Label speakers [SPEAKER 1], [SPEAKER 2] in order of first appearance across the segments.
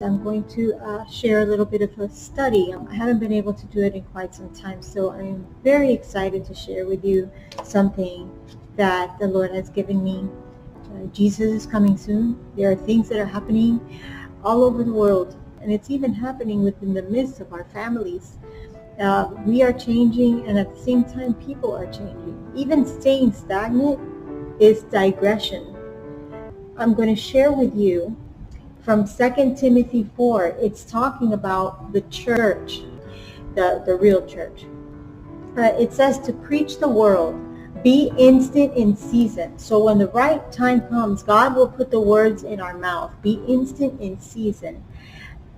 [SPEAKER 1] I'm going to share a little bit of a study. I haven't been able to do it in quite some time, so I'm very excited to share with you something that the Lord has given me. Jesus is coming soon. There are things that are happening all over the world, and it's even happening within the midst of our families. We are changing, and at the same time, people are changing. Even staying stagnant is digression. I'm going to share with you from 2 Timothy 4. It's talking about the church, the real church. It says to preach the word, be instant in season. So when the right time comes, God will put the words in our mouth. Be instant in season,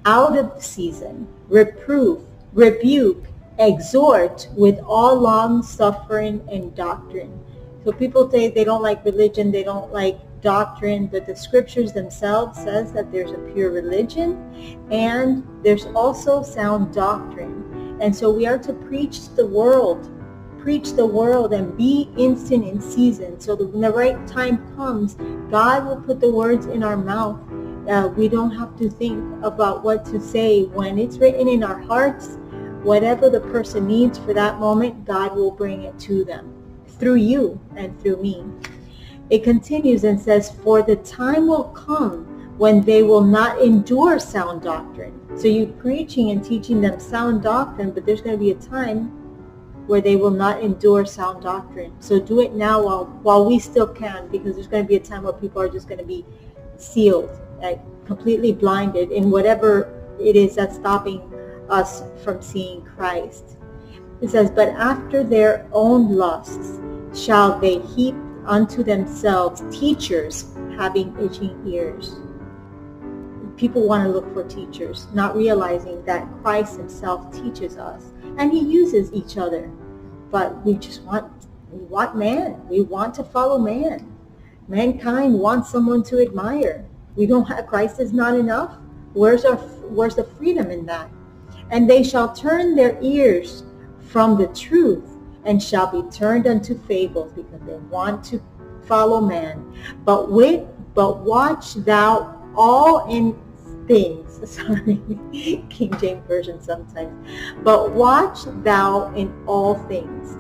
[SPEAKER 1] out of season, reprove, rebuke, exhort with all long-suffering and doctrine. So people say they don't like religion, they don't like doctrine, but the scriptures themselves says that there's a pure religion and there's also sound doctrine. And so we are to preach the world and be instant in season. So when the right time comes, God will put the words in our mouth. We don't have to think about what to say. When it's written in our hearts, whatever the person needs for that moment, God will bring it to them through you and through me. It continues and says, for the time will come when they will not endure sound doctrine. So you're preaching and teaching them sound doctrine, but there's going to be a time where they will not endure sound doctrine. So do it now while we still can, because there's going to be a time where people are just going to be sealed, like completely blinded in whatever it is that's stopping us from seeing Christ. It says, but after their own lusts shall they heap unto themselves teachers having itching ears. People want to look for teachers, not realizing that Christ himself teaches us, and he uses each other. But we want man. We want to follow man. Mankind wants someone to admire. We don't have, Christ is not enough. Where's the freedom in that? And they shall turn their ears from the truth and shall be turned unto fables, because they want to follow man. But watch thou all in things. Sorry, King James Version sometimes. But watch thou in all things.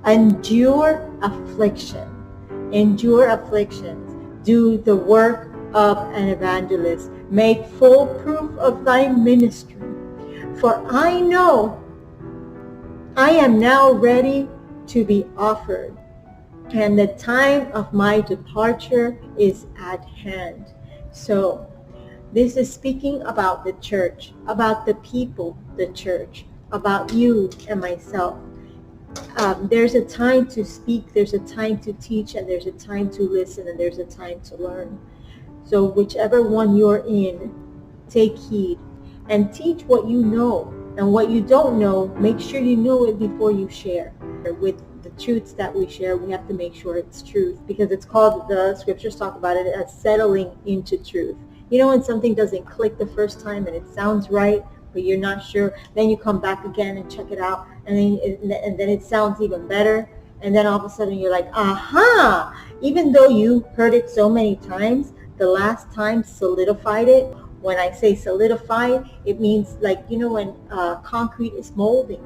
[SPEAKER 1] Endure affliction. Endure afflictions. Do the work of an evangelist. Make full proof of thy ministry. For I know I am now ready to be offered, and the time of my departure is at hand. So this is speaking about the church, about the people, the church, about you and myself. There's a time to speak, there's a time to teach, and there's a time to listen, and there's a time to learn. So whichever one you're in, take heed and teach what you know. And what you don't know, make sure you know it before you share. With the truths that we share, we have to make sure it's truth, because it's called, the scriptures talk about it as settling into truth. You know, when something doesn't click the first time and it sounds right, but you're not sure, then you come back again and check it out, and then it sounds even better, and then all of a sudden you're like, aha! Even though you heard it so many times, the last time solidified it. When I say solidify, it means, like, you know, when concrete is molding.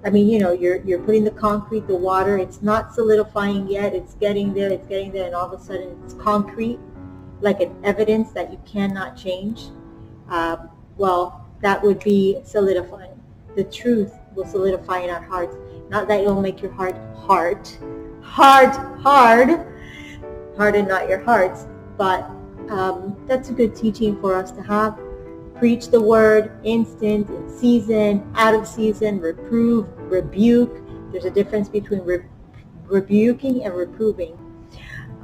[SPEAKER 1] I mean, you know, you're putting the concrete, the water, it's not solidifying yet, it's getting there, and all of a sudden it's concrete, like an evidence that you cannot change. Well, that would be solidifying. The truth will solidify in our hearts. Not that it'll make your heart hard, harden not your hearts, but that's a good teaching for us to have. Preach the word, instant, in season, out of season, reprove, rebuke. There's a difference between rebuking and reproving.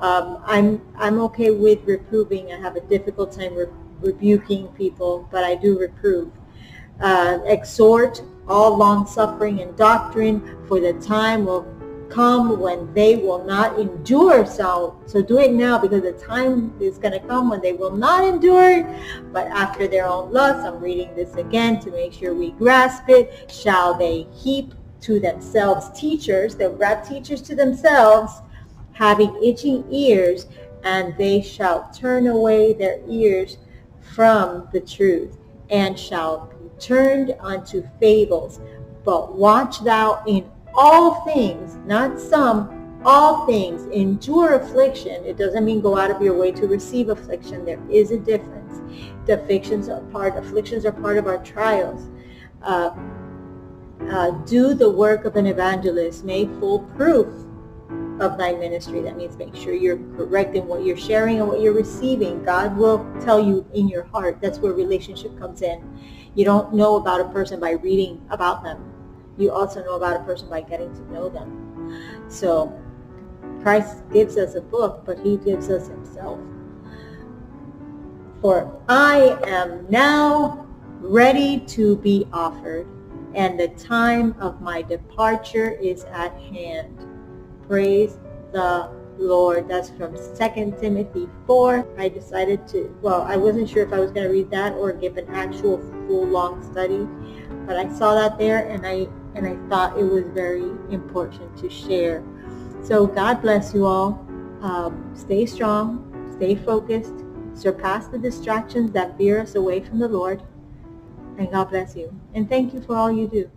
[SPEAKER 1] I'm okay with reproving. I have a difficult time rebuking people, but I do reprove. Exhort, all long-suffering and doctrine, for the time will come when they will not endure. So do it now, because the time is going to come when they will not endure, but after their own lusts. I'm reading this again to make sure we grasp it. Shall they heap to themselves teachers? They'll grab teachers to themselves, having itching ears, and they shall turn away their ears from the truth and shall be turned unto fables. But watch thou in all things, not some, all things, endure affliction. It doesn't mean go out of your way to receive affliction. There is a difference. The afflictions are part of our trials. Do the work of an evangelist, make full proof of thy ministry. That means make sure you're correct in what you're sharing and what you're receiving. God will tell you in your heart. That's where relationship comes in. You don't know about a person by reading about them. You also know about a person by getting to know them. So Christ gives us a book, but he gives us himself. For I am now ready to be offered, and the time of my departure is at hand. Praise the Lord. That's from 2 Timothy 4. I decided I wasn't sure if I was going to read that or give an actual full long study, but I saw that there and I thought it was very important to share. So God bless you all. Stay strong, stay focused, surpass the distractions that veer us away from the Lord, and God bless you. And thank you for all you do.